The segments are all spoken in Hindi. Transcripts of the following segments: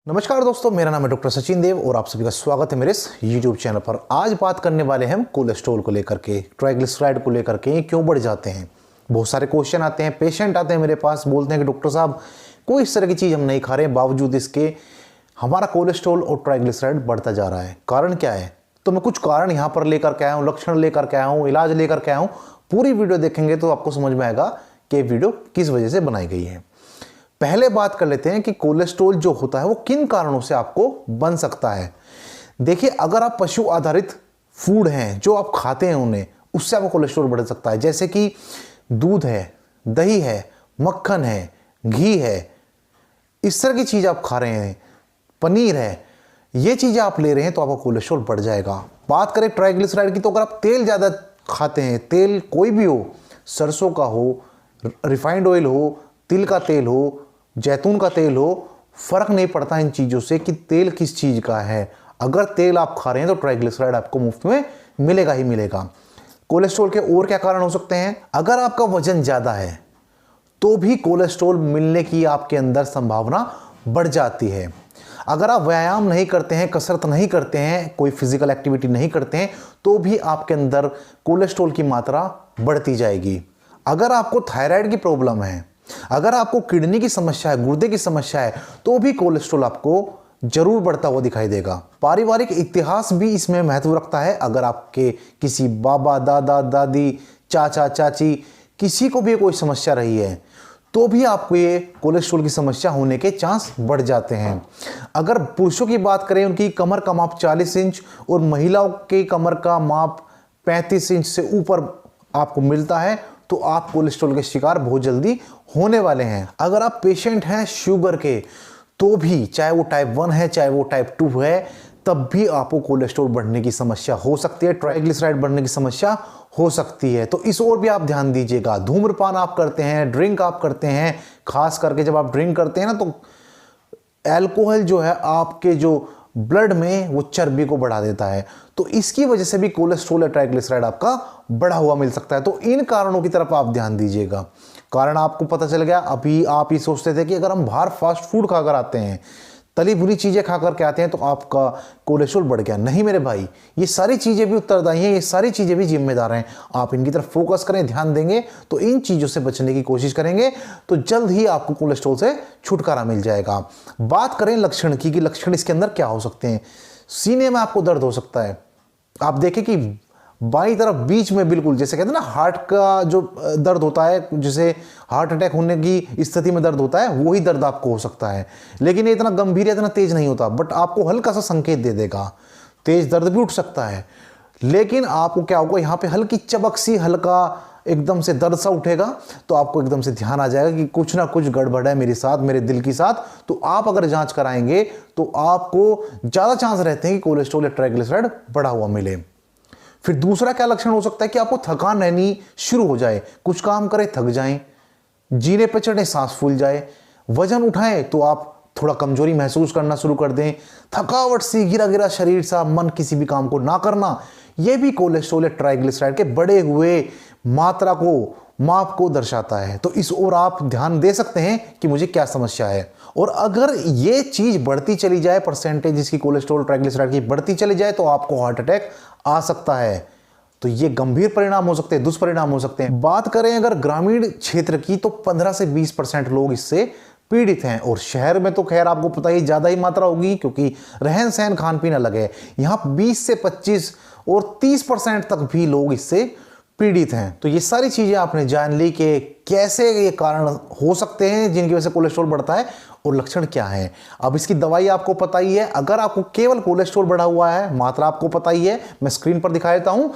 नमस्कार दोस्तों, मेरा नाम है डॉक्टर सचिन देव और आप सभी का स्वागत है मेरे इस YouTube चैनल पर। आज बात करने वाले हैं हम कोलेस्ट्रॉल को लेकर के, ट्राइग्लिसराइड को लेकर के, ये क्यों बढ़ जाते हैं। बहुत सारे क्वेश्चन आते हैं, पेशेंट आते हैं मेरे पास, बोलते हैं कि डॉक्टर साहब कोई इस तरह की चीज़ हम नहीं खा रहे हैं, बावजूद इसके हमारा कोलेस्ट्रॉल और ट्राइग्लिसराइड बढ़ता जा रहा है। कारण क्या है? तो मैं कुछ कारण यहाँ पर लेकर के आया हूँ, लक्षण लेकर के आया हूँ, इलाज लेकर के आया हूँ। पूरी वीडियो देखेंगे तो आपको समझ में आएगा कि वीडियो किस वजह से बनाई गई है। पहले बात कर लेते हैं कि कोलेस्ट्रॉल जो होता है वो किन कारणों से आपको बन सकता है। देखिए, अगर आप पशु आधारित फूड हैं जो आप खाते हैं उन्हें, उससे आपको कोलेस्ट्रॉल बढ़ सकता है। जैसे कि दूध है, दही है, मक्खन है, घी है, इस तरह की चीज़ आप खा रहे हैं, पनीर है, ये चीज़ें आप ले रहे हैं तो आपका कोलेस्ट्रॉल बढ़ जाएगा। बात करें ट्राइग्लिसराइड की, तो अगर आप तेल ज़्यादा खाते हैं, तेल कोई भी हो, सरसों का हो, रिफाइंड ऑयल हो, तिल का तेल हो, जैतून का तेल हो, फर्क नहीं पड़ता इन चीज़ों से कि तेल किस चीज़ का है। अगर तेल आप खा रहे हैं तो ट्राइग्लिसराइड आपको मुफ्त में मिलेगा ही मिलेगा। कोलेस्ट्रॉल के और क्या कारण हो सकते हैं? अगर आपका वजन ज़्यादा है तो भी कोलेस्ट्रॉल मिलने की आपके अंदर संभावना बढ़ जाती है। अगर आप व्यायाम नहीं करते हैं, कसरत नहीं करते हैं, कोई फिजिकल एक्टिविटी नहीं करते हैं, तो भी आपके अंदर कोलेस्ट्रॉल की मात्रा बढ़ती जाएगी। अगर आपको थायराइड की प्रॉब्लम है, अगर आपको किडनी की समस्या है, गुर्दे की समस्या है, तो भी कोलेस्ट्रॉल आपको जरूर बढ़ता हुआ दिखाई देगा। पारिवारिक इतिहास भी इसमें महत्व रखता है। अगर आपके किसी बाबा, दादा, दादी, चाचा, चाची, किसी को भी कोई समस्या रही है तो भी आपको ये कोलेस्ट्रॉल की समस्या होने के चांस बढ़ जाते हैं। अगर पुरुषों की बात करें, उनकी कमर का माप 40 इंच और महिलाओं की कमर का माप 35 इंच से ऊपर आपको मिलता है तो आप कोलेस्ट्रॉल के शिकार बहुत जल्दी होने वाले हैं। अगर आप पेशेंट हैं शुगर के, तो भी चाहे वो टाइप 1 है चाहे वो टाइप 2 है, तब भी आपको कोलेस्ट्रॉल बढ़ने की समस्या हो सकती है, ट्राइग्लिसराइड बढ़ने की समस्या हो सकती है। तो इस ओर भी आप ध्यान दीजिएगा। धूम्रपान आप करते हैं, ड्रिंक आप करते हैं, खास करके जब आप ड्रिंक करते हैं ना, तो अल्कोहल जो है आपके जो ब्लड में वो चर्बी को बढ़ा देता है, तो इसकी वजह से भी कोलेस्ट्रॉल या ट्राइग्लिसराइड आपका बढ़ा हुआ मिल सकता है। तो इन कारणों की तरफ आप ध्यान दीजिएगा। कारण आपको पता चल गया। अभी आप ये सोचते थे कि अगर हम बाहर फास्ट फूड खाकर आते हैं, तली भुनी चीज़ें खाकर के आते हैं तो आपका कोलेस्ट्रॉल बढ़ गया। नहीं मेरे भाई, ये सारी चीज़ें भी उत्तरदायी हैं, ये सारी चीज़ें भी जिम्मेदार हैं। आप इनकी तरफ फोकस करें, ध्यान देंगे तो इन चीज़ों से बचने की कोशिश करेंगे तो जल्द ही आपको कोलेस्ट्रॉल से छुटकारा मिल जाएगा। बात करें लक्षण की, कि लक्षण इसके अंदर क्या हो सकते हैं। सीने में आपको दर्द हो सकता है। आप देखें कि बाईं तरफ बीच में, बिल्कुल जैसे कहते हैं ना हार्ट का जो दर्द होता है, जैसे हार्ट अटैक होने की स्थिति में दर्द होता है, वही दर्द आपको हो सकता है। लेकिन ये इतना गंभीर या इतना तेज नहीं होता, बट आपको हल्का सा संकेत दे देगा। तेज दर्द भी उठ सकता है, लेकिन आपको क्या होगा, यहाँ पे हल्की चबक सी, हल्का एकदम से दर्द सा उठेगा, तो आपको एकदम से ध्यान आ जाएगा कि कुछ ना कुछ गड़बड़ है मेरे साथ, मेरे दिल के साथ। तो आप अगर जांच कराएंगे तो आपको ज़्यादा चांस रहते हैं कि कोलेस्ट्रॉल या ट्राइग्लिसराइड बढ़ा हुआ मिले। फिर दूसरा क्या लक्षण हो सकता है कि आपको थकान रहनी शुरू हो जाए, कुछ काम करें थक जाएं, जीने पे चढ़े सांस फूल जाए, वजन उठाएं तो आप थोड़ा कमजोरी महसूस करना शुरू कर दें, थकावट सी, गिरा गिरा शरीर सा, मन किसी भी काम को ना करना, यह भी कोलेस्ट्रॉल या ट्राइग्लिसराइड के बढ़े हुए मात्रा को, माप को दर्शाता है। तो इस ओर आप ध्यान दे सकते हैं कि मुझे क्या समस्या है। और अगर ये चीज बढ़ती चली जाए, परसेंटेज इसकी कोलेस्ट्रॉल ट्राइग्लिसराइड की बढ़ती चली जाए, तो आपको हार्ट अटैक आ सकता है। तो ये गंभीर परिणाम हो सकते हैं, दुष्परिणाम हो सकते हैं। बात करें अगर ग्रामीण क्षेत्र की, तो 15 से 20% लोग इससे पीड़ित हैं। और शहर में तो खैर आपको पता ही ज्यादा ही मात्रा होगी, क्योंकि रहन सहन खान पीन अलग है। यहाँ 20 से 25 और 30% तक भी लोग इससे पीड़ित हैं। तो ये सारी चीजें आपने जान ली कि कैसे ये कारण हो सकते हैं जिनकी वजह से कोलेस्ट्रॉल बढ़ता है और लक्षण क्या है। अब इसकी दवाई आपको पता ही है। अगर आपको केवल कोलेस्ट्रॉल बढ़ा हुआ है, मात्रा आपको पता ही है, मैं स्क्रीन पर दिखा देता हूं।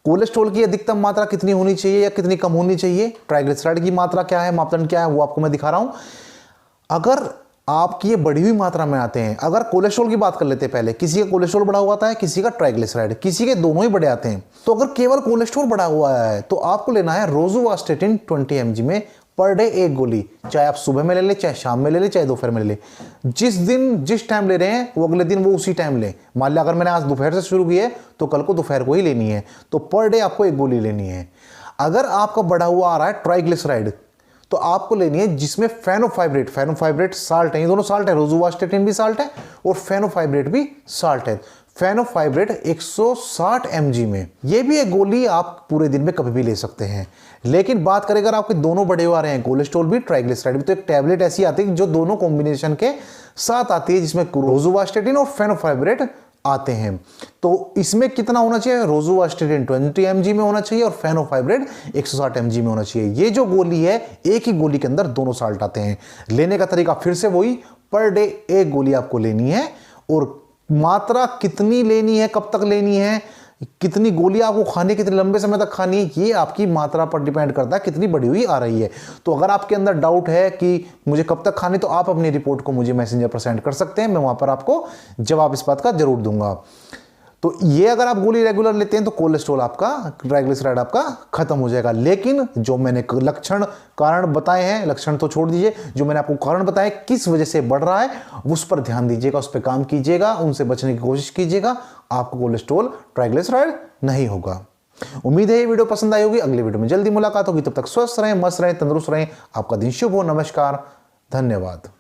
कोलेस्ट्रॉल की अधिकतम मात्रा कितनी होनी चाहिए या कितनी कम होनी चाहिए, ट्राइग्लिसराइड की मात्रा क्या है, मापदंड क्या है, वो आपको मैं दिखा रहा हूं। अगर आपकी ये बढ़ी हुई मात्रा में आते हैं, अगर कोलेस्ट्रॉल की बात कर लेते हैं पहले, किसी का कोलेस्ट्रॉल बढ़ा हुआ आता है, किसी का ट्राइग्लिसराइड, किसी के दोनों ही बढ़े आते हैं। तो अगर केवल कोलेस्ट्रॉल बढ़ा हुआ है तो आपको लेना है रोजुवास्टेटिन 20 mg में पर डे 1 गोली। चाहे आप सुबह में ले लें, चाहे शाम में ले लें, चाहे दोपहर में ले लें। जिस दिन जिस टाइम ले रहे हैं वो अगले दिन वो उसी टाइम लें। मान लिया अगर मैंने आज दोपहर से शुरू की है तो कल को दोपहर को ही लेनी है, तो पर डे आपको 1 गोली लेनी है। अगर आपका बढ़ा हुआ आ रहा है ट्राइग्लिसराइड, तो आपको लेनी है जिसमें फेनोफाइब्रेट साल्ट है, ये दोनों साल्ट है, रोजुवास्टेटिन भी साल्ट है और फेनोफाइब्रेट भी साल्ट है। फेनोफाइब्रेट 160 mg में, ये भी एक गोली आप पूरे दिन में कभी भी ले सकते हैं। लेकिन बात करें अगर आपके दोनों बढ़े हुए आ रहे हैं, कोलेस्ट्रॉल भी ट्राइग्लिसराइड भी, तो एक टैबलेट ऐसी आती है जो दोनों कॉम्बिनेशन के साथ आती है, जिसमें रोजुवास्टेटिन और फेनोफाइब्रेट आते हैं। तो इसमें कितना होना चाहिए, रोजुवास्टेटिन 20 mg में होना चाहिए और फेनोफाइब्रेट 160 mg में होना चाहिए। ये जो गोली है, एक ही गोली के अंदर दोनों साल्ट आते हैं। लेने का तरीका फिर से वही, पर डे एक गोली आपको लेनी है, और मात्रा कितनी लेनी है, कब तक लेनी है, कितनी गोली आपको खानी, कितने लंबे समय तक खानी है, ये आपकी मात्रा पर डिपेंड करता है कितनी बढ़ी हुई आ रही है। तो अगर आपके अंदर डाउट है कि मुझे कब तक खानी, तो आप अपनी रिपोर्ट को मुझे मैसेंजर पर सेंड कर सकते हैं, मैं वहां पर आपको जवाब इस बात का जरूर दूंगा। तो ये अगर आप गोली रेगुलर लेते हैं तो कोलेस्ट्रॉल आपका, ट्राइग्लिसराइड आपका खत्म हो जाएगा। लेकिन जो मैंने लक्षण कारण बताए हैं, लक्षण तो छोड़ दीजिए, जो मैंने आपको कारण बताए किस वजह से बढ़ रहा है, उस पर ध्यान दीजिएगा, उस पर काम कीजिएगा, उनसे बचने की कोशिश कीजिएगा, आपको कोलेस्ट्रॉल ट्राइग्लिसराइड नहीं होगा। उम्मीद है ये वीडियो पसंद आई होगी। अगले वीडियो में जल्दी मुलाकात होगी, तब तक स्वस्थ रहें, मस्त रहें, तंदुरुस्त रहें। आपका दिन शुभ हो। नमस्कार, धन्यवाद।